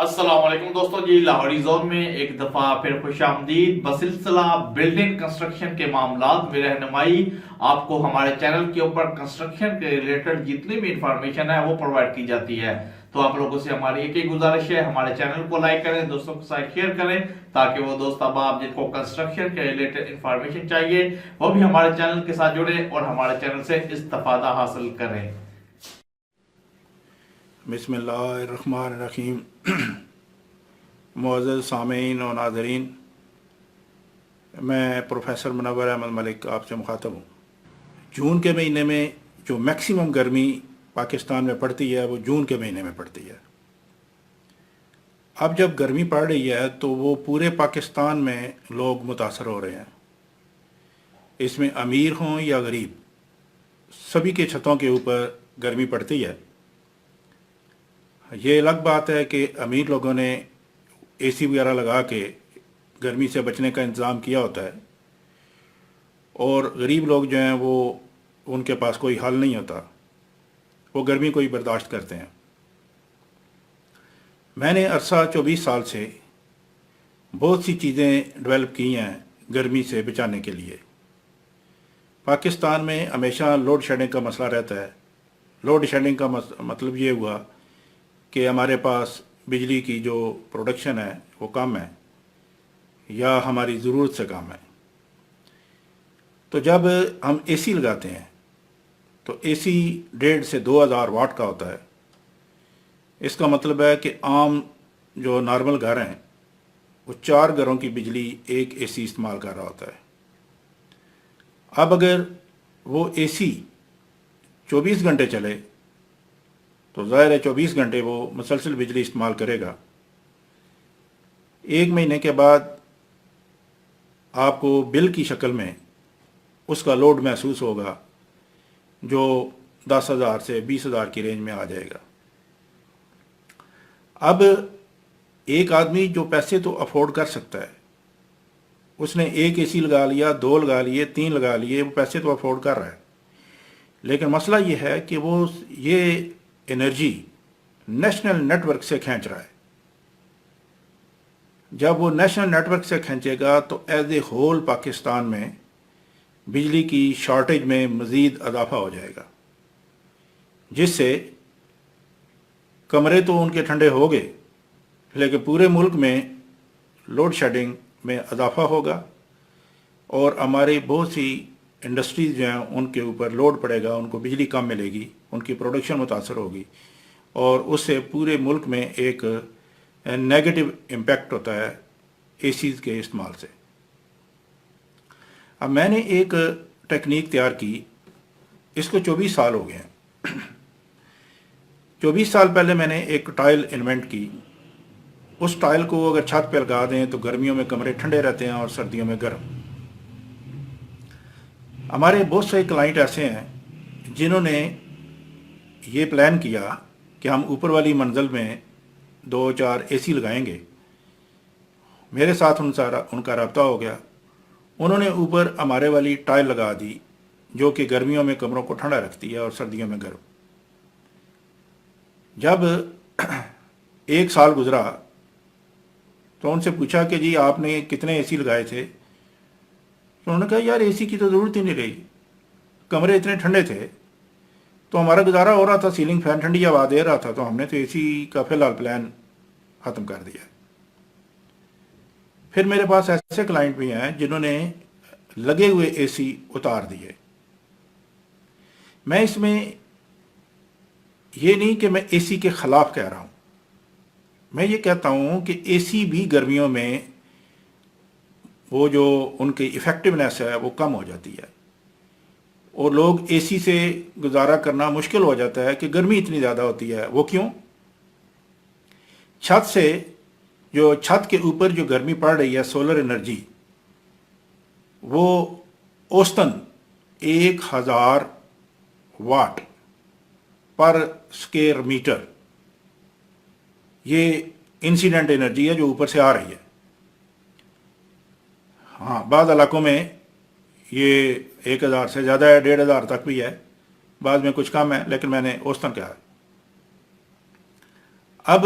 السلام علیکم دوستو جی، لاہوری زون میں ایک دفعہ پھر خوش آمدید بسلسلہ بلڈنگ کنسٹرکشن کے معاملات میں رہنمائی آپ کو ہمارے چینل کے اوپر کنسٹرکشن کے ریلیٹڈ جتنی بھی انفارمیشن ہے وہ پرووائڈ کی جاتی ہے۔ تو آپ لوگوں سے ہماری ایک ہی گزارش ہے، ہمارے چینل کو لائک کریں، دوستوں کے ساتھ شیئر کریں تاکہ وہ دوست احباب جن کو کنسٹرکشن کے ریلیٹڈ انفارمیشن چاہیے وہ بھی ہمارے چینل کے ساتھ جڑیں اور ہمارے چینل سے استفادہ حاصل کریں۔ بسم اللہ الرحمن الرحیم۔ معزز سامعین و ناظرین، میں پروفیسر منور احمد ملک آپ سے مخاطب ہوں۔ جون کے مہینے میں جو میکسیمم گرمی پاکستان میں پڑتی ہے وہ جون کے مہینے میں پڑتی ہے۔ اب جب گرمی پڑ رہی ہے تو وہ پورے پاکستان میں لوگ متاثر ہو رہے ہیں، اس میں امیر ہوں یا غریب، سبھی کے چھتوں کے اوپر گرمی پڑتی ہے۔ یہ الگ بات ہے کہ امیر لوگوں نے اے سی وغیرہ لگا کے گرمی سے بچنے کا انتظام کیا ہوتا ہے، اور غریب لوگ جو ہیں وہ ان کے پاس کوئی حل نہیں ہوتا، وہ گرمی کو ہی برداشت کرتے ہیں۔ میں نے عرصہ 24 سال سے بہت سی چیزیں ڈیولپ کی ہیں گرمی سے بچانے کے لیے۔ پاکستان میں ہمیشہ لوڈ شیڈنگ کا مسئلہ رہتا ہے۔ لوڈ شیڈنگ کا مطلب یہ ہوا کہ ہمارے پاس بجلی کی جو پروڈکشن ہے وہ کم ہے یا ہماری ضرورت سے کم ہے۔ تو جب ہم اے سی لگاتے ہیں تو اے سی 1.5 سے 2000 واٹ کا ہوتا ہے۔ اس کا مطلب ہے کہ عام جو نارمل گھر ہیں وہ 4 گھروں کی بجلی ایک اے سی استعمال کر رہا ہوتا ہے۔ اب اگر وہ اے سی 24 گھنٹے چلے تو ظاہر ہے 24 گھنٹے وہ مسلسل بجلی استعمال کرے گا۔ ایک مہینے کے بعد آپ کو بل کی شکل میں اس کا لوڈ محسوس ہوگا جو 10,000 سے 20,000 کی رینج میں آ جائے گا۔ اب ایک آدمی جو پیسے تو افورڈ کر سکتا ہے، اس نے ایک اے سی لگا لیا، 2 لگا لیے، 3 لگا لیے، وہ پیسے تو افورڈ کر رہا ہے، لیکن مسئلہ یہ ہے کہ وہ یہ انرجی نیشنل نیٹ ورک سے کھینچ رہا ہے۔ جب وہ نیشنل نیٹ ورک سے کھینچے گا تو ایز اے ہول پاکستان میں بجلی کی شارٹیج میں مزید اضافہ ہو جائے گا، جس سے کمرے تو ان کے ٹھنڈے ہو گئے لیکن پورے ملک میں لوڈ شیڈنگ میں اضافہ ہوگا، اور ہماری بہت سی انڈسٹریز جو ہیں ان کے اوپر لوڈ پڑے گا، ان کو بجلی کم ملے گی، ان کی پروڈکشن متاثر ہوگی، اور اس سے پورے ملک میں ایک نیگیٹو امپیکٹ ہوتا ہے اے سیز کے استعمال سے۔ اب میں نے ایک ٹیکنیک تیار کی، اس کو 24 سال ہو گئے ہیں۔ 24 سال پہلے میں نے ایک ٹائل انوینٹ کی۔ اس ٹائل کو اگر چھت پہ لگا دیں تو گرمیوں میں کمرے ٹھنڈے رہتے ہیں اور سردیوں میں گرم۔ ہمارے بہت سے کلائنٹ ایسے ہیں جنہوں نے یہ پلان کیا کہ ہم اوپر والی منزل میں 2-4 اے سی لگائیں گے۔ میرے ساتھ ان کا رابطہ ہو گیا، انہوں نے اوپر ہمارے والی ٹائل لگا دی جو کہ گرمیوں میں کمروں کو ٹھنڈا رکھتی ہے اور سردیوں میں گرم۔ جب 1 سال گزرا تو ان سے پوچھا کہ جی آپ نے کتنے اے سی لگائے تھے؟ تو انہوں نے کہا یار اے سی کی تو ضرورت ہی نہیں رہی، کمرے اتنے ٹھنڈے تھے تو ہمارا گزارا ہو رہا تھا، سیلنگ فین ٹھنڈی ہوا دے رہا تھا، تو ہم نے تو اے سی کا فی الحال پلان ختم کر دیا۔ پھر میرے پاس ایسے کلائنٹ بھی ہیں جنہوں نے لگے ہوئے اے سی اتار دیے۔ میں اس میں یہ نہیں کہ میں اے سی کے خلاف کہہ رہا ہوں، میں یہ کہتا ہوں کہ اے سی بھی گرمیوں میں وہ جو ان کی ایفیکٹونیس ہے وہ کم ہو جاتی ہے، اور لوگ اے سی سے گزارا کرنا مشکل ہو جاتا ہے کہ گرمی اتنی زیادہ ہوتی ہے۔ وہ کیوں؟ چھت سے جو چھت کے اوپر جو گرمی پڑ رہی ہے، سولر انرجی، وہ اوسطاً 1000 واٹ پر اسکوائر میٹر، یہ انسیڈنٹ انرجی ہے جو اوپر سے آ رہی ہے۔ ہاں، بعض علاقوں میں یہ 1000 سے زیادہ ہے، 1500 تک بھی ہے، بعض میں کچھ کم ہے، لیکن میں نے اوسطاً کہا ہے۔ اب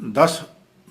10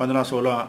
15-16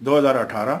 2018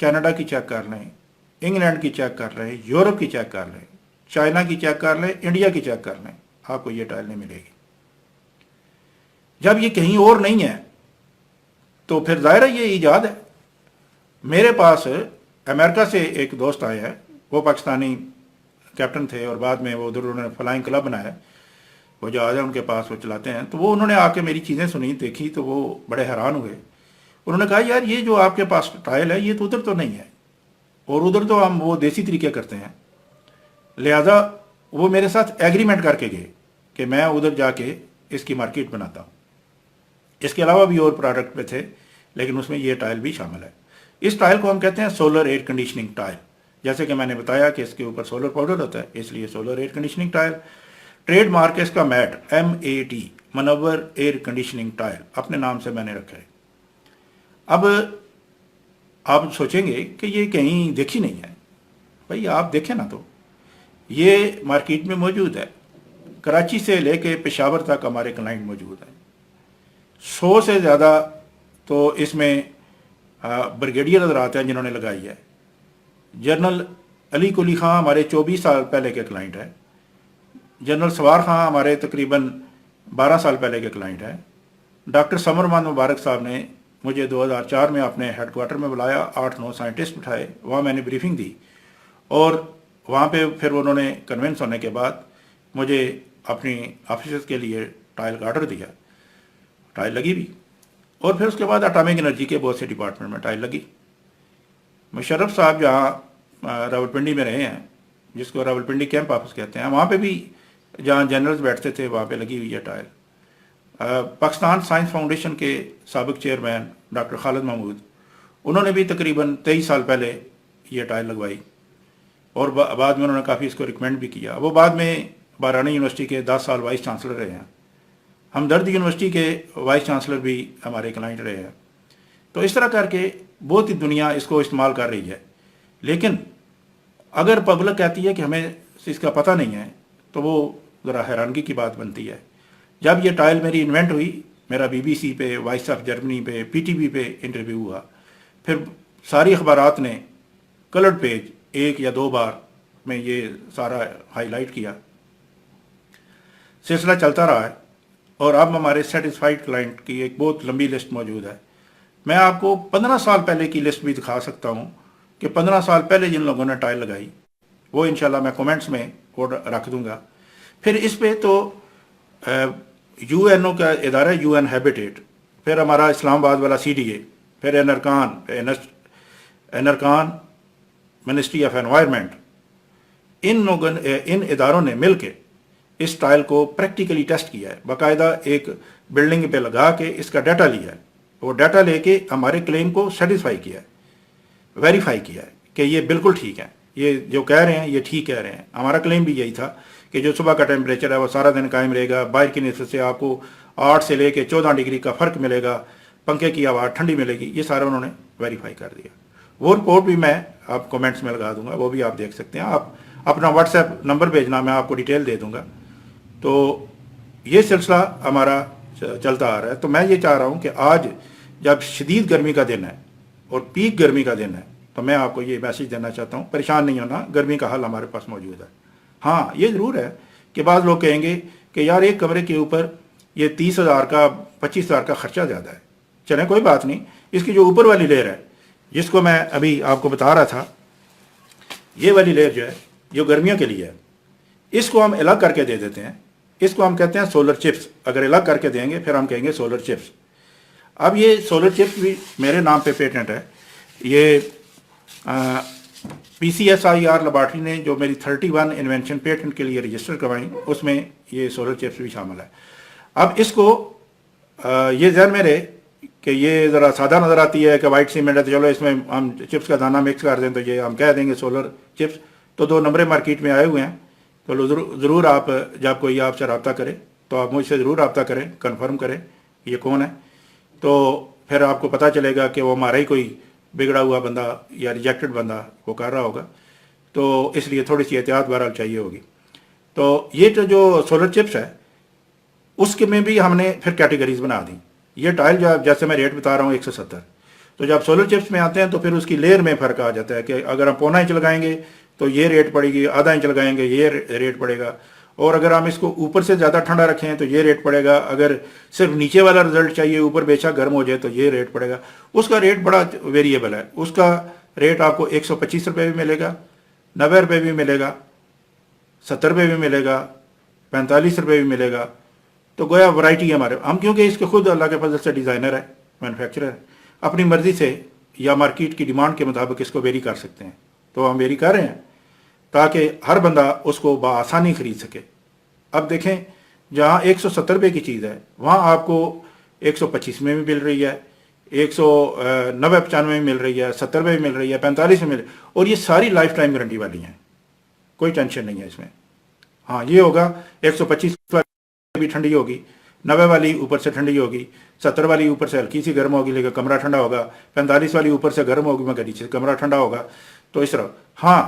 کینیڈا کی چیک کر لیں، انگلینڈ کی چیک کر لیں، یورپ کی چیک کر لیں، چائنا کی چیک کر لیں، انڈیا کی چیک کر لیں، آپ کو یہ ٹائل نہیں ملے گی۔ جب یہ کہیں اور نہیں ہے تو پھر ظاہر ہے یہ ایجاد ہے۔ میرے پاس امریکہ سے ایک دوست آیا ہے، وہ پاکستانی کیپٹن تھے اور بعد میں وہ ادھر انہوں نے فلائنگ کلب بنایا، وہ جہاز ہے ان کے پاس، وہ چلاتے ہیں۔ تو وہ انہوں نے آ کے میری چیزیں سنی، دیکھی، تو وہ بڑے حیران ہوئے۔ انہوں نے کہا یار یہ جو آپ کے پاس ٹائل ہے یہ تو ادھر تو نہیں ہے، اور ادھر تو ہم وہ دیسی طریقے کرتے ہیں، لہذا وہ میرے ساتھ ایگریمنٹ کر کے گئے کہ میں ادھر جا کے اس کی مارکیٹ بناتا ہوں۔ اس کے علاوہ بھی اور پروڈکٹ پہ تھے، لیکن اس میں یہ ٹائل بھی شامل ہے۔ اس ٹائل کو ہم کہتے ہیں سولر ایئر کنڈیشننگ ٹائل، جیسے کہ میں نے بتایا کہ اس کے اوپر سولر پاؤڈر ہوتا ہے، اس لیے solar air conditioning tile. Trade mark ہے اس کا mat, MAT، Munawar air conditioning tile, اپنے نام سے میں نے رکھا ہے۔ اب آپ سوچیں گے کہ یہ کہیں دیکھی نہیں ہے، بھائی آپ دیکھیں نا، تو یہ مارکیٹ میں موجود ہے، کراچی سے لے کے پشاور تک ہمارے کلائنٹ موجود ہیں۔ 100 سے زیادہ تو اس میں بریگیڈیئر حضرات ہیں جنہوں نے لگائی ہے۔ جنرل علی قلی خان ہمارے 24 سال پہلے کے کلائنٹ ہیں، جنرل سوار خان ہمارے تقریباً 12 سال پہلے کے کلائنٹ ہیں۔ ڈاکٹر سمر مان مبارک صاحب نے مجھے 2004 میں اپنے ہیڈ کوارٹر میں بلایا، 8-9 سائنٹسٹ بٹھائے، وہاں میں نے بریفنگ دی، اور وہاں پہ پھر انہوں نے کنونس ہونے کے بعد مجھے اپنی آفیسز کے لیے ٹائل کا آرڈر دیا، ٹائل لگی بھی، اور پھر اس کے بعد اٹامک انرجی کے بہت سے ڈپارٹمنٹ میں ٹائل لگی۔ مشرف صاحب جہاں راولپنڈی میں رہے ہیں، جس کو راولپنڈی کیمپ آفس کہتے ہیں، وہاں پہ بھی جہاں جنرلز بیٹھتے تھے وہاں پہ لگی ہوئی ہے ٹائل۔ پاکستان سائنس فاؤنڈیشن کے سابق چیئرمین ڈاکٹر خالد محمود، انہوں نے بھی تقریباً 23 سال پہلے یہ ٹائل لگوائی، اور بعد میں انہوں نے کافی اس کو ریکمینڈ بھی کیا۔ وہ بعد میں بارانی یونیورسٹی کے 10 سال وائس چانسلر رہے ہیں، ہمدرد یونیورسٹی کے وائس چانسلر بھی ہمارے کلائنٹ رہے ہیں۔ تو اس طرح کر کے بہت ہی دنیا اس کو استعمال کر رہی ہے، لیکن اگر پبلک کہتی ہے کہ ہمیں اس کا پتہ نہیں ہے تو وہ ذرا حیرانگی کی بات بنتی ہے۔ جب یہ ٹائل میری انوینٹ ہوئی، میرا BBC پہ، وائس آف جرمنی پہ، PTV پہ انٹرویو ہوا، پھر ساری اخبارات نے کلرڈ پیج 1 یا 2 بار میں یہ سارا ہائی لائٹ کیا، سلسلہ چلتا رہا ہے، اور اب ہمارے سیٹسفائیڈ کلائنٹ کی ایک بہت لمبی لسٹ موجود ہے۔ میں آپ کو 15 سال پہلے کی لسٹ بھی دکھا سکتا ہوں کہ 15 سال پہلے جن لوگوں نے ٹائل لگائی، وہ انشاءاللہ میں کومنٹس میں کوڈ رکھ دوں گا۔ پھر اس پہ تو UNO کا ادارہ UN ہیبیٹیٹ، پھر ہمارا اسلام آباد والا CDA، پھر انرکان منسٹری آف انوائرمنٹ، ان اداروں نے مل کے اس ٹائل کو پریکٹیکلی ٹیسٹ کیا ہے، باقاعدہ ایک بلڈنگ پہ لگا کے اس کا ڈیٹا لیا ہے، وہ ڈیٹا لے کے ہمارے کلیم کو سیٹسفائی کیا ہے، ویریفائی کیا ہے کہ یہ بالکل ٹھیک ہے، یہ جو کہہ رہے ہیں یہ ٹھیک کہہ رہے ہیں۔ ہمارا کلیم بھی یہی تھا کہ جو صبح کا ٹیمپریچر ہے وہ سارا دن قائم رہے گا، باہر کی نسبت سے آپ کو 8 سے لے کے 14 ڈگری کا فرق ملے گا، پنکھے کی آواز ٹھنڈی ملے گی، یہ سارا انہوں نے ویریفائی کر دیا۔ وہ رپورٹ بھی میں آپ کومنٹس میں لگا دوں گا، وہ بھی آپ دیکھ سکتے ہیں۔ آپ اپنا واٹس ایپ نمبر بھیجنا، میں آپ کو ڈیٹیل دے دوں گا۔ تو یہ سلسلہ ہمارا چلتا آ رہا ہے۔ تو میں یہ چاہ رہا ہوں کہ آج جب شدید گرمی کا دن ہے اور پیک گرمی کا دن ہے، تو میں آپ کو یہ میسیج دینا چاہتا ہوں، پریشان نہیں ہونا، گرمی کا حل ہمارے پاس موجود ہے۔ ہاں یہ ضرور ہے کہ بعض لوگ کہیں گے کہ یار ایک کمرے کے اوپر یہ 30,000 کا 25,000 کا خرچہ زیادہ ہے۔ چلیں کوئی بات نہیں، اس کی جو اوپر والی لیئر ہے، جس کو میں ابھی آپ کو بتا رہا تھا، یہ والی لیئر جو ہے جو گرمیوں کے لیے ہے، اس کو ہم الگ کر کے دے دیتے ہیں، اس کو ہم کہتے ہیں سولر چپس۔ اگر الگ کر کے دیں گے پھر ہم کہیں گے سولر چپس۔ اب یہ سولر چپس بھی میرے نام پہ پیٹنٹ ہے، یہ PCSIR لیبارٹری نے جو میری 31 انوینشن پیٹنٹ کے لیے رجسٹر کروائیں، اس میں یہ سولر چپس بھی شامل ہے۔ اب اس کو یہ ذہن میں رہے کہ یہ ذرا سادہ نظر آتی ہے کہ وائٹ سیمنٹ ہے، تو چلو اس میں ہم چپس کا دانہ مکس کر دیں تو یہ ہم کہہ دیں گے سولر چپس۔ تو 2 نمبر مارکیٹ میں آئے ہوئے ہیں، تو ضرور آپ جب کوئی آپ سے رابطہ کرے تو آپ مجھ سے ضرور رابطہ کریں، کنفرم کریں یہ کون ہے، تو پھر آپ کو پتہ چلے گا کہ وہ ہمارا ہی کوئی بگڑا ہوا بندہ یا ریجیکٹڈ بندہ وہ کر رہا ہوگا۔ تو اس لیے تھوڑی سی احتیاط بہرحال چاہیے ہوگی۔ تو یہ جو سولر چپس ہے اس کے میں بھی ہم نے پھر کیٹیگریز بنا دیں۔ یہ ٹائل جو جیسے میں ریٹ بتا رہا ہوں 170، تو جب سولر چپس میں آتے ہیں تو پھر اس کی لیئر میں فرق آ جاتا ہے کہ اگر ہم پونا انچ لگائیں گے تو یہ ریٹ پڑے گی، آدھا انچ لگائیں گے یہ ریٹ پڑے گا، اور اگر ہم اس کو اوپر سے زیادہ ٹھنڈا رکھیں تو یہ ریٹ پڑے گا، اگر صرف نیچے والا رزلٹ چاہیے اوپر بے شک گرم ہو جائے تو یہ ریٹ پڑے گا۔ اس کا ریٹ بڑا ویریبل ہے، اس کا ریٹ آپ کو 125 روپے بھی ملے گا، 90 روپے بھی ملے گا، 70 روپے بھی ملے گا، 45 روپے بھی ملے گا۔ تو گویا ورائٹی ہے ہمارے، ہم کیونکہ اس کے خود اللہ کے فضل سے ڈیزائنر ہے، مینوفیکچرر ہے، اپنی مرضی سے یا مارکیٹ کی ڈیمانڈ کے مطابق اس کو ویری کر سکتے ہیں، تو ہم ویری کر رہے ہیں تاکہ ہر بندہ اس کو بآسانی خرید سکے۔ اب دیکھیں جہاں 170 روپے کی چیز ہے وہاں آپ کو 125 میں بھی مل رہی ہے، 190-95 میں مل رہی ہے، 70 میں بھی مل رہی ہے، 45 میں مل رہی ہے، اور یہ ساری لائف ٹائم گارنٹی والی ہیں، کوئی ٹینشن نہیں ہے اس میں۔ ہاں یہ ہوگا 125 والی بھی ٹھنڈی ہوگی، 90 والی اوپر سے ٹھنڈی ہوگی، 70 والی اوپر سے ہلکی سی گرم ہوگی لیکن کمرہ ٹھنڈا ہوگا، 45 والی اوپر سے گرم ہوگی مگر نیچے سے کمرہ ٹھنڈا ہوگا۔ تو اس طرح ہاں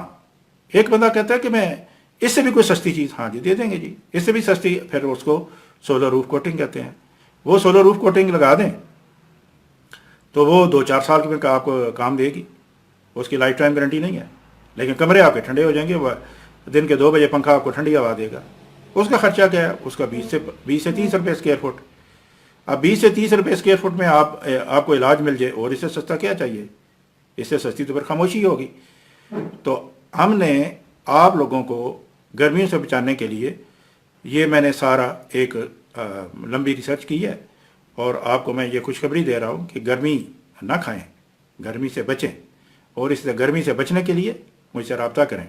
ایک بندہ کہتا ہے کہ میں اس سے بھی کوئی سستی چیز، ہاں جی دے دیں گے جی، اس سے بھی سستی، پھر اس کو سولر روف کوٹنگ کہتے ہیں۔ وہ سولر روف کوٹنگ لگا دیں تو وہ 2-4 سال میں آپ کو کام دے گی، اس کی لائف ٹائم گارنٹی نہیں ہے، لیکن کمرے آپ کے ٹھنڈے ہو جائیں گے، دن کے 2 بجے پنکھا آپ کو ٹھنڈی ہوا دے گا۔ اس کا خرچہ کیا ہے؟ اس کا 20 سے 30 روپے اسکوائر فٹ۔ اب 20 سے 30 روپے اسکوائر فٹ میں آپ کو علاج مل جائے، اور اس سے سستا کیا چاہیے؟ اس سے سستی تو پھر خاموشی ہوگی۔ تو ہم نے آپ لوگوں کو گرمیوں سے بچانے کے لیے یہ میں نے سارا ایک لمبی ریسرچ کی ہے، اور آپ کو میں یہ خوشخبری دے رہا ہوں کہ گرمی نہ کھائیں، گرمی سے بچیں، اور اس سے گرمی سے بچنے کے لیے مجھ سے رابطہ کریں۔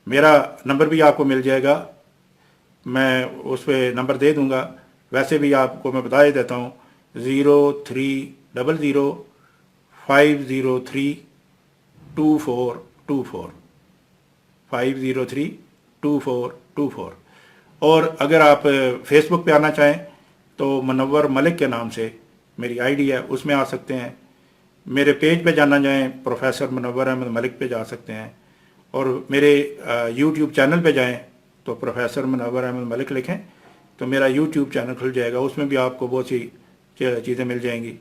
میرا نمبر بھی آپ کو مل جائے گا، میں اس پہ نمبر دے دوں گا، ویسے بھی آپ کو میں بتا ہی دیتا ہوں، 0300503242 5032424۔ اور اگر آپ فیس بک پہ آنا چاہیں تو منور ملک کے نام سے میری آئی ڈی ہے، اس میں آ سکتے ہیں۔ میرے پیج پہ جانا چاہیں پروفیسر منور احمد ملک پہ جا سکتے ہیں، اور میرے یوٹیوب چینل پہ جائیں تو پروفیسر منور احمد ملک لکھیں تو میرا یوٹیوب چینل کھل جائے گا، اس میں بھی آپ کو بہت سی چیزیں مل جائیں گی۔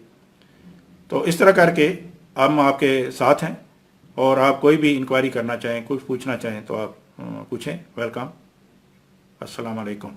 تو اس طرح کر کے ہم آپ کے ساتھ ہیں، اور آپ کوئی بھی انکوائری کرنا چاہیں، کچھ پوچھنا چاہیں تو آپ پوچھیں۔ ویلکم، السلام علیکم۔